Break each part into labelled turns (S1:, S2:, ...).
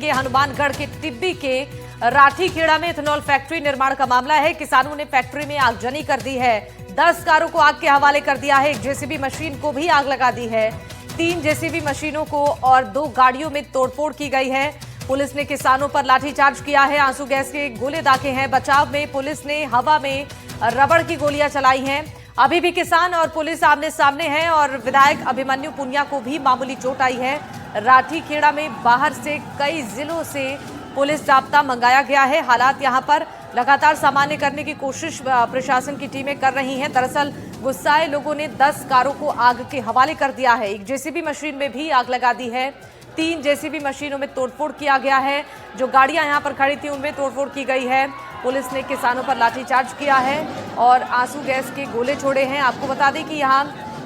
S1: ये हनुमानगढ़ के टिब्बी के राठीखेड़ा में इथेनॉल फैक्ट्री निर्माण का मामला है। किसानों ने फैक्ट्री में आगजनी कर दी है। 10 कारों को आग के हवाले कर दिया है। एक जेसीबी मशीन को भी आग लगा दी है। 3 जेसीबी मशीनों को और 2 गाड़ियों में तोड़फोड़ की गई है। पुलिस ने किसानों पर लाठीचार्ज किया है। आंसू गैस के गोले दागे हैं। बचाव में पुलिस ने हवा में रबड़ की गोलियां चलाई हैं। अभी भी किसान और पुलिस आमने सामने हैं और विधायक अभिमन्यु पुनिया को भी मामूली चोट आई है। राठीखेड़ा में बाहर से कई जिलों से पुलिस जाब्ता मंगाया गया है। हालात यहां पर लगातार सामान्य करने की कोशिश प्रशासन की टीमें कर रही हैं। दरअसल गुस्साए लोगों ने 10 कारों को आग के हवाले कर दिया है। एक जेसीबी मशीन में भी आग लगा दी है। 3 जेसीबी मशीनों में तोड़फोड़ किया गया है। जो गाड़ियां यहां पर खड़ी थी उनमें तोड़फोड़ की गई है। पुलिस ने किसानों पर लाठीचार्ज किया है और आंसू गैस के गोले छोड़े हैं। आपको बता दें कि यहां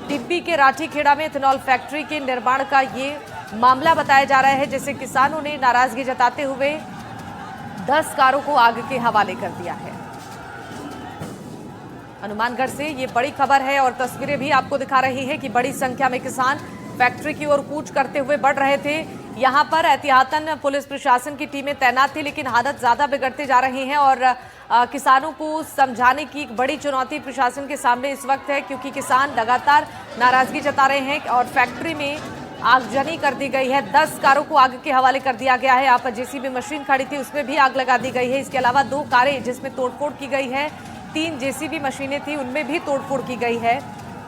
S1: टिब्बी के राठीखेड़ा में इथेनॉल फैक्ट्री के निर्माण का ये मामला बताया जा रहा है, जिसे किसानों ने नाराजगी जताते हुए 10 कारों को आग के हवाले कर दिया है। हनुमानगढ़ से ये बड़ी खबर है और तस्वीरें भी आपको दिखा रही है कि बड़ी संख्या में किसान फैक्ट्री की ओर कूच करते हुए बढ़ रहे थे। यहां पर एहतियातन पुलिस प्रशासन की टीमें तैनात थी, लेकिन हालत ज्यादा बिगड़ते जा रही हैं और किसानों को समझाने की एक बड़ी चुनौती प्रशासन के सामने इस वक्त है, क्योंकि किसान लगातार नाराजगी जता रहे हैं और फैक्ट्री में आगजनी कर दी गई है। 10 कारों को आग के हवाले कर दिया गया है। यहाँ पर जेसीबी मशीन खड़ी थी, उसमें भी आग लगा दी गई है। इसके अलावा 2 कारें जिसमें तोड़फोड़ की गई है, 3 जेसीबी मशीनें थी, उनमें भी तोड़फोड़ की गई है।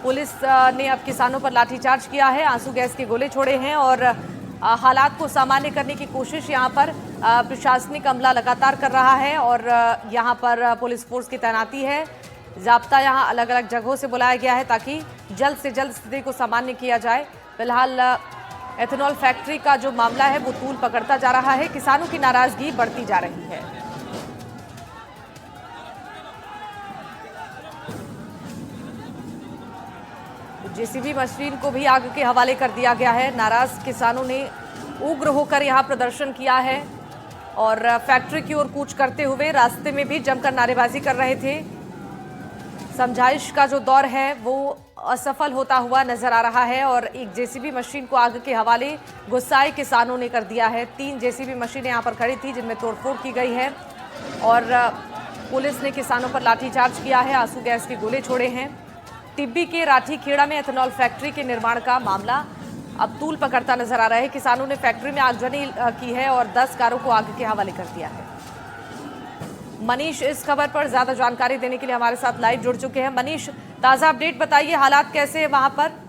S1: पुलिस ने अब किसानों पर लाठीचार्ज किया है, आंसू गैस के गोले छोड़े हैं और हालात को सामान्य करने की कोशिश यहाँ पर प्रशासनिक अमला लगातार कर रहा है और यहाँ पर पुलिस फोर्स की तैनाती है। जाब्ता यहाँ अलग अलग जगहों से बुलाया गया है ताकि जल्द से जल्द स्थिति को सामान्य किया जाए। फिलहाल एथेनॉल फैक्ट्री का जो मामला है वो तूल पकड़ता जा रहा है। किसानों की नाराजगी बढ़ती जा रही है। जेसीबी मशीन को भी आग के हवाले कर दिया गया है। नाराज किसानों ने उग्र होकर यहां प्रदर्शन किया है और फैक्ट्री की ओर कूच करते हुए रास्ते में भी जमकर नारेबाजी कर रहे थे। समझाइश का जो दौर है वो असफल होता हुआ नजर आ रहा है और एक जेसीबी मशीन को आग के हवाले गुस्साए किसानों ने कर दिया है। 3 जेसीबी मशीनें यहां पर खड़ी थी जिनमें तोड़फोड़ की गई है और पुलिस ने किसानों पर लाठीचार्ज किया है, आंसू गैस के गोले छोड़े हैं। टिब्बी के राठीखेड़ा में एथेनॉल फैक्ट्री के निर्माण का मामला अब तूल पकड़ता नजर आ रहा है। किसानों ने फैक्ट्री में आगजनी की है और 10 कारों को आग के हवाले कर दिया है। मनीष इस खबर पर ज्यादा जानकारी देने के लिए हमारे साथ लाइव जुड़ चुके हैं। मनीष, ताजा अपडेट बताइए, हालात कैसे हैं वहां पर?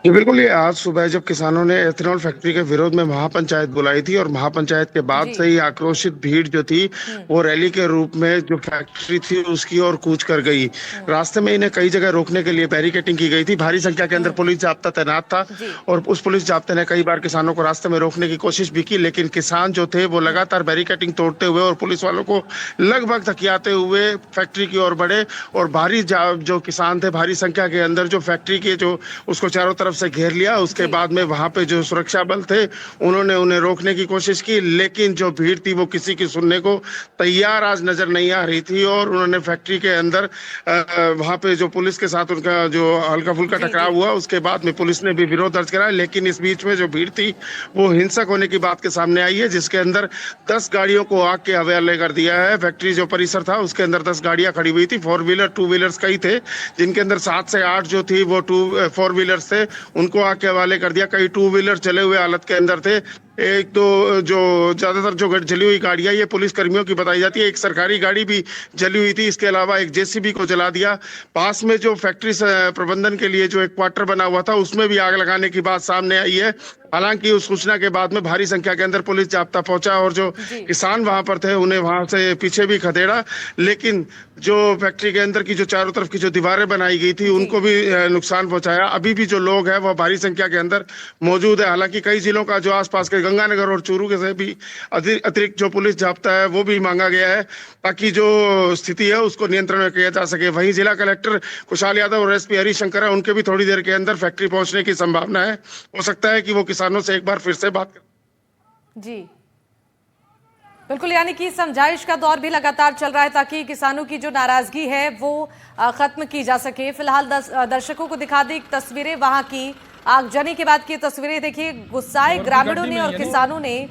S2: जी बिल्कुल, ये आज सुबह जब किसानों ने एथेनॉल फैक्ट्री के विरोध में महापंचायत बुलाई थी और महापंचायत के बाद से ही आक्रोशित भीड़ जो थी वो रैली के रूप में जो फैक्ट्री थी उसकी ओर कूच कर गई। रास्ते में इन्हें कई जगह रोकने के लिए बैरिकेडिंग की गई थी। भारी संख्या के अंदर पुलिस जाब्ता तैनात था और उस पुलिस जाब्ते ने कई बार किसानों को रास्ते में रोकने की कोशिश भी की, लेकिन किसान जो थे वो लगातार बैरिकेडिंग तोड़ते हुए और पुलिस वालों को लगभग धकियाते हुए फैक्ट्री की ओर बढ़े और भारी जो किसान थे भारी संख्या के अंदर जो फैक्ट्री के जो उसको चारों तरफ से घेर लिया। उसके बाद में वहां पे जो सुरक्षा बल थे उन्होंने उन्हें रोकने की कोशिश की, लेकिन जो भीड़ थी वो किसी की सुनने को तैयार आज नजर नहीं आ रही थी और उन्होंने फैक्ट्री के अंदर वहां पे जो पुलिस के साथ उनका जो हल्का फुल्का टकराव हुआ उसके बाद में पुलिस ने भी विरोध दर्ज कराया, लेकिन इस बीच में जो भीड़ थी वो हिंसक होने की बात के सामने आई है, जिसके अंदर 10 गाड़ियों को आग के हवाले कर दिया है। फैक्ट्री जो परिसर था उसके अंदर 10 गाड़ियां खड़ी हुई थी। 4 व्हीलर 2 व्हीलर्स कई थे, जिनके अंदर 7 से 8 जो थी वो 4 व्हीलर्स थे, उनको आग के हवाले कर दिया। कई 2 व्हीलर चले हुए हालत के अंदर थे। एक तो जो ज्यादातर जो जली हुई गाड़ियां ये पुलिस कर्मियों की बताई जाती है। एक सरकारी गाड़ी भी जली हुई थी। इसके अलावा एक जेसीबी को जला दिया। पास में जो फैक्ट्री प्रबंधन के लिए जो एक क्वार्टर बना हुआ था उसमें भी आग लगाने की बात सामने आई है। हालांकि उस सूचना के बाद में भारी संख्या के अंदर पुलिस जाब्ता पहुंचा और जो किसान वहां पर थे उन्हें वहां से पीछे भी खदेड़ा, लेकिन जो फैक्ट्री के अंदर की जो चारों तरफ की जो दीवारें बनाई गई थी उनको भी नुकसान पहुंचाया। अभी भी जो लोग हैं वो भारी संख्या के अंदर मौजूद है। हालांकि कई जिलों का जो आसपास के गंगानगर और चूरू के से भी अतिरिक्त जो पुलिस जाब्ता है वो भी मांगा गया है ताकि जो स्थिति है उसको नियंत्रण में किया जा सके। वहीं जिला कलेक्टर कुशाल यादव और एसपी हरिशंकर है, उनके भी थोड़ी देर के अंदर फैक्ट्री पहुंचने की संभावना है। हो सकता है कि वो किसानों से एक बार फिर से बात करें।
S1: जी बिल्कुल, यानी कि समझाइश का दौर भी लगातार चल रहा है ताकि किसानों की जो नाराजगी है वो खत्म की जा सके। फिलहाल दर्शकों को दिखा दी तस्वीरें वहां की आगजनी के बाद की तस्वीरें देखिए, गुस्साए ग्रामीणों ने और किसानों ने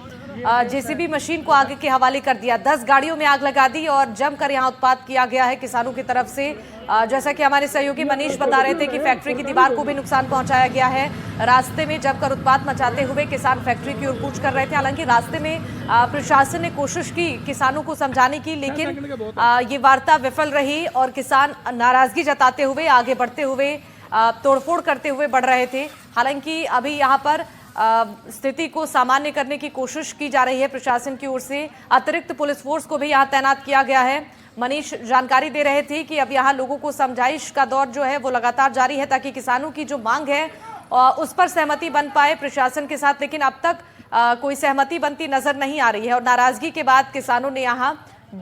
S1: जेसीबी मशीन को आग के हवाले कर दिया। 10 गाड़ियों में आग लगा दी और जमकर यहां उत्पात किया गया है किसानों की तरफ से। जैसा कि हमारे सहयोगी मनीष बता रहे थे कि फैक्ट्री की दीवार को भी नुकसान पहुंचाया गया है। रास्ते में जमकर उत्पात मचाते हुए किसान फैक्ट्री की ओर कूच कर रहे थे। हालांकि रास्ते में प्रशासन ने कोशिश की किसानों को समझाने की, लेकिन ये वार्ता विफल रही और किसान नाराजगी जताते हुए आगे बढ़ते हुए तोड़फोड़ करते हुए बढ़ रहे थे। हालांकि अभी यहाँ पर स्थिति को सामान्य करने की कोशिश की जा रही है प्रशासन की ओर से। अतिरिक्त पुलिस फोर्स को भी यहाँ तैनात किया गया है। मनीष जानकारी दे रहे थे कि अब यहाँ लोगों को समझाइश का दौर जो है वो लगातार जारी है, ताकि किसानों की जो मांग है उस पर सहमति बन पाए प्रशासन के साथ। लेकिन अब तक कोई सहमति बनती नजर नहीं आ रही है और नाराजगी के बाद किसानों ने यहाँ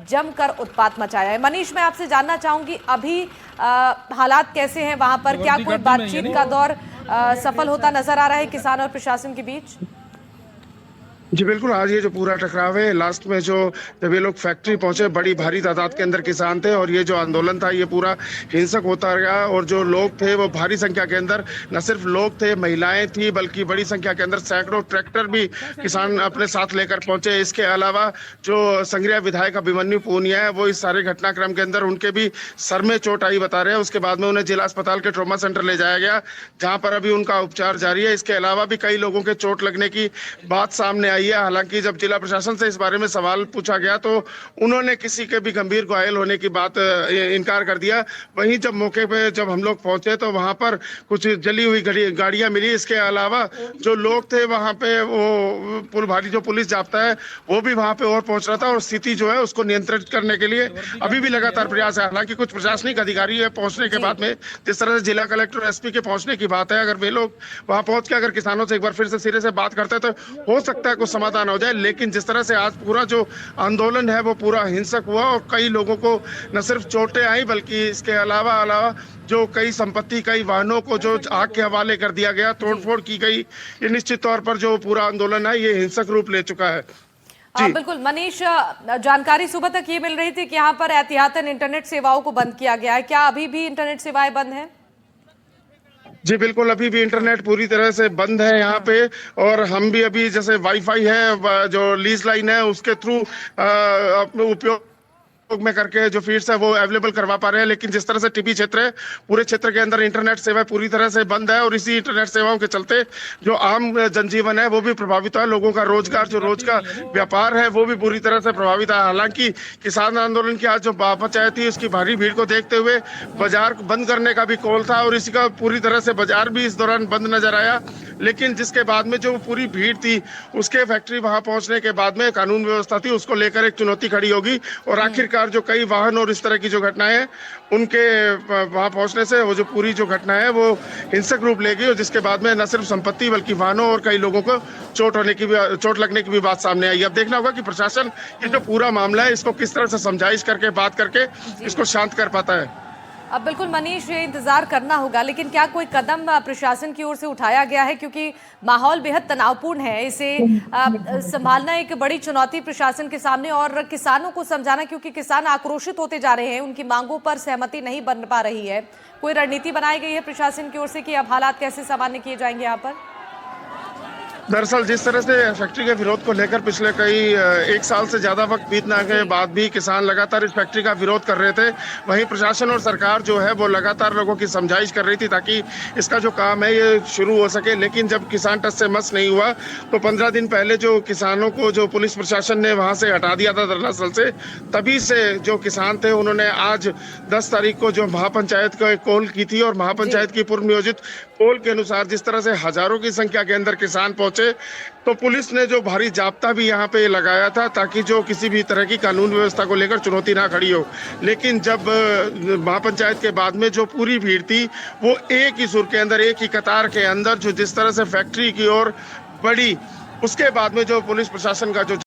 S1: जमकर उत्पात मचाया है। मनीष, मैं आपसे जानना चाहूंगी अभी हालात कैसे हैं वहां पर? क्या कोई बातचीत का दौर सफल होता नजर आ रहा है किसान और प्रशासन के बीच?
S2: जी बिल्कुल, आज ये जो पूरा टकराव है, लास्ट में जो जब ये लोग फैक्ट्री पहुंचे, बड़ी भारी तादाद के अंदर किसान थे और ये जो आंदोलन था ये पूरा हिंसक होता गया। और जो लोग थे वो भारी संख्या के अंदर, न सिर्फ लोग थे, महिलाएं थी, बल्कि बड़ी संख्या के अंदर सैकड़ों ट्रैक्टर भी किसान अपने साथ लेकर पहुंचे। इसके अलावा जो संग्रिया विधायक अभिमन्यु पूनिया है, वो इस सारे घटनाक्रम के अंदर उनके भी सर में चोट आई बता रहे हैं। उसके बाद में उन्हें जिला अस्पताल के ट्रॉमा सेंटर ले जाया गया, जहाँ पर अभी उनका उपचार जारी है। इसके अलावा भी कई लोगों के चोट लगने की बात सामने आई है। हालांकि जब जिला प्रशासन से इस बारे में सवाल पूछा गया तो उन्होंने किसी के भी गंभीर घायल होने की बात इनकार कर दिया। वहीं जब मौके पे जब हम लोग पहुंचे तो वहां पर कुछ जली हुई गाड़ियां मिली। इसके अलावा जो लोग थे वहां पे, वो भारी जो पुलिस जाब्ता है वो भी वहां पे और पहुंच रहा था और स्थिति जो है उसको नियंत्रित करने के लिए अभी भी लगातार प्रयास है। हालांकि कुछ प्रशासनिक अधिकारी है पहुंचने के बाद में, जिस तरह से जिला कलेक्टर एसपी के पहुंचने की बात है, अगर वे लोग वहां पहुंच के अगर किसानों से एक बार फिर से सिरे से बात करते तो हो सकता है कुछ समाधान हो जाए। लेकिन जिस तरह से आज पूरा जो आंदोलन है वो पूरा हिंसक हुआ और कई लोगों को न सिर्फ चोटें आई, बल्कि इसके अलावा जो कई संपत्ति, कई वाहनों को जो आग के हवाले कर दिया गया, तोड़फोड़ की गई। ये निश्चित तौर पर जो पूरा आंदोलन है ये हिंसक रूप ले चुका है।
S1: बिल्कुल मनीष, जानकारी सुबह तक ये मिल रही थी कि यहाँ पर एहतियातन इंटरनेट सेवाओं को बंद किया गया है। क्या अभी भी इंटरनेट सेवाएं बंद हैं?
S2: जी बिल्कुल, अभी भी इंटरनेट पूरी तरह से बंद है यहाँ पे। और हम भी अभी जैसे वाईफाई है, जो लीज लाइन है, उसके थ्रू उपयोग में करके जो फीड्स है वो अवेलेबल करवा पा रहे हैं। लेकिन जिस तरह से टीबी क्षेत्र है, पूरे क्षेत्र के अंदर इंटरनेट सेवा पूरी तरह से बंद है और इसी इंटरनेट सेवाओं के चलते जो आम जनजीवन है वो भी प्रभावित है। लोगों का रोजगार, जो रोज का व्यापार है वो भी पूरी तरह से प्रभावित है। हालांकि किसान आंदोलन की आज जो पंचायत थी, उसकी भारी भीड़ को देखते हुए बाजार बंद करने का भी कॉल था और इसी का पूरी तरह से बाजार भी इस दौरान बंद नजर आया। लेकिन जिसके बाद में जो पूरी भीड़ थी, उसके फैक्ट्री वहां पहुंचने के बाद में कानून व्यवस्था थी, उसको लेकर एक चुनौती खड़ी होगी। और आखिरकार जो कई वाहन और इस तरह की जो घटनाएं हैं, उनके वहां पहुंचने से वो जो पूरी जो घटना है वो हिंसक रूप लेगी और जिसके बाद में न सिर्फ संपत्ति बल्कि वाहनों और कई लोगों को चोट लगने की भी बात सामने आई। अब देखना होगा कि प्रशासन ये जो पूरा मामला है इसको किस तरह से समझाइश करके, बात करके इसको शांत कर पाता है।
S1: अब बिल्कुल मनीष, ये इंतजार करना होगा। लेकिन क्या कोई कदम प्रशासन की ओर से उठाया गया है? क्योंकि माहौल बेहद तनावपूर्ण है, इसे संभालना एक बड़ी चुनौती प्रशासन के सामने और किसानों को समझाना, क्योंकि किसान आक्रोशित होते जा रहे हैं, उनकी मांगों पर सहमति नहीं बन पा रही है। कोई रणनीति बनाई गई है प्रशासन की ओर से कि अब हालात कैसे सामान्य किए जाएंगे यहाँ पर?
S2: दरअसल जिस तरह से फैक्ट्री के विरोध को लेकर पिछले एक साल से ज्यादा वक्त बीतने के बाद भी किसान लगातार इस फैक्ट्री का विरोध कर रहे थे, वहीं प्रशासन और सरकार जो है वो लगातार लोगों की समझाइश कर रही थी ताकि इसका जो काम है ये शुरू हो सके। लेकिन जब किसान टस से मस नहीं हुआ तो 15 दिन पहले जो किसानों को जो पुलिस प्रशासन ने वहां से हटा दिया था धरनास्थल से, तभी से जो किसान थे उन्होंने आज 10 तारीख को जो महापंचायत को एक कॉल की थी और महापंचायत की पूर्व नियोजित कॉल के अनुसार जिस तरह से हजारों की संख्या के अंदर किसान पहुंचे, तो पुलिस ने जो भारी जाब्ता भी यहाँ पे लगाया था ताकि जो किसी भी तरह की कानून व्यवस्था को लेकर चुनौती ना खड़ी हो। लेकिन जब महापंचायत के बाद में जो पूरी भीड़ थी वो एक ही सुर के अंदर, एक ही कतार के अंदर जो जिस तरह से फैक्ट्री की ओर बढ़ी, उसके बाद में जो पुलिस प्रशासन का जो